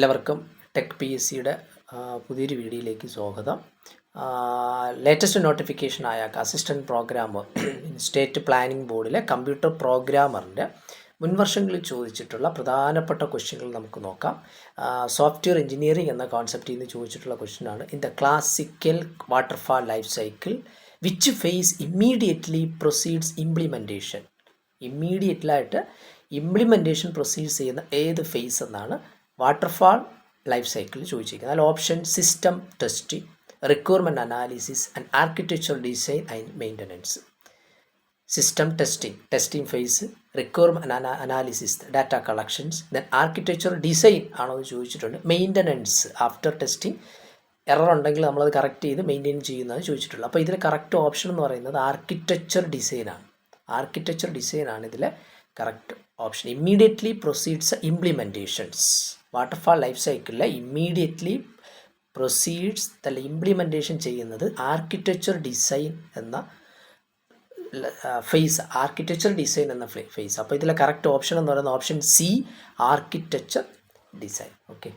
എല്ലാവർക്കും tech P S സിയുടെ പുതിയൊരു വീഡിയോയിലേക്ക് സ്വാഗതം. ലേറ്റസ്റ്റ് നോട്ടിഫിക്കേഷനായ അസിസ്റ്റൻറ്റ് പ്രോഗ്രാമർ സ്റ്റേറ്റ് പ്ലാനിംഗ് ബോർഡിലെ കമ്പ്യൂട്ടർ പ്രോഗ്രാമറിൻ്റെ മുൻവർഷങ്ങളിൽ ചോദിച്ചിട്ടുള്ള പ്രധാനപ്പെട്ട ക്വസ്റ്റ്യനുകൾ നമുക്ക് നോക്കാം. സോഫ്റ്റ്വെയർ എഞ്ചിനീയറിംഗ് എന്ന കോൺസെപ്റ്റിൽ നിന്ന് ചോദിച്ചിട്ടുള്ള ക്വസ്റ്റ്യനാണ്. In the classical waterfall life cycle which phase immediately proceeds implementation. ഇമ്മീഡിയറ്റ്ലായിട്ട് ഇംപ്ലിമെൻറ്റേഷൻ പ്രൊസീഡ് ചെയ്യുന്ന ഏത് ഫേസ് എന്നാണ് വാട്ടർഫാൾ ലൈഫ് സൈക്കിളിൽ ചോദിച്ചിരിക്കുന്നത്. അതിൽ option system testing, requirement analysis and architecture design and maintenance. System testing phase, requirement analysis data collections, then architecture design ആണോ എന്ന് ചോദിച്ചിട്ടുണ്ട്. മെയിൻ്റനൻസ് ആഫ്റ്റർ ടെസ്റ്റിംഗ് എറർ ഉണ്ടെങ്കിൽ നമ്മളത് കറക്റ്റ് ചെയ്ത് മെയിൻറ്റെയിൻ ചെയ്യുന്നതാണ് ചോദിച്ചിട്ടുള്ളത്. അപ്പോൾ ഇതിൽ കറക്റ്റ് ഓപ്ഷൻ എന്ന് പറയുന്നത് ആർക്കിടെക്ചർ ഡിസൈനാണ്. ആർക്കിടെക്ചർ ഡിസൈനാണ് ഇതിലെ correct option. Immediately proceeds implementations. Waterfall life സൈക്കിളിലെ ഇമ്മീഡിയറ്റ്ലി പ്രൊസീഡ്സ് അല്ല ഇംപ്ലിമെൻറ്റേഷൻ ചെയ്യുന്നത് ആർക്കിടെക്ചർ ഡിസൈൻ എന്ന ഫേസ്. ആർക്കിടെക്ചർ ഡിസൈൻ എന്ന ഫേസ്. അപ്പോൾ ഇതിലെ കറക്റ്റ് ഓപ്ഷൻ എന്ന് പറയുന്നത് option C, architecture design. Okay.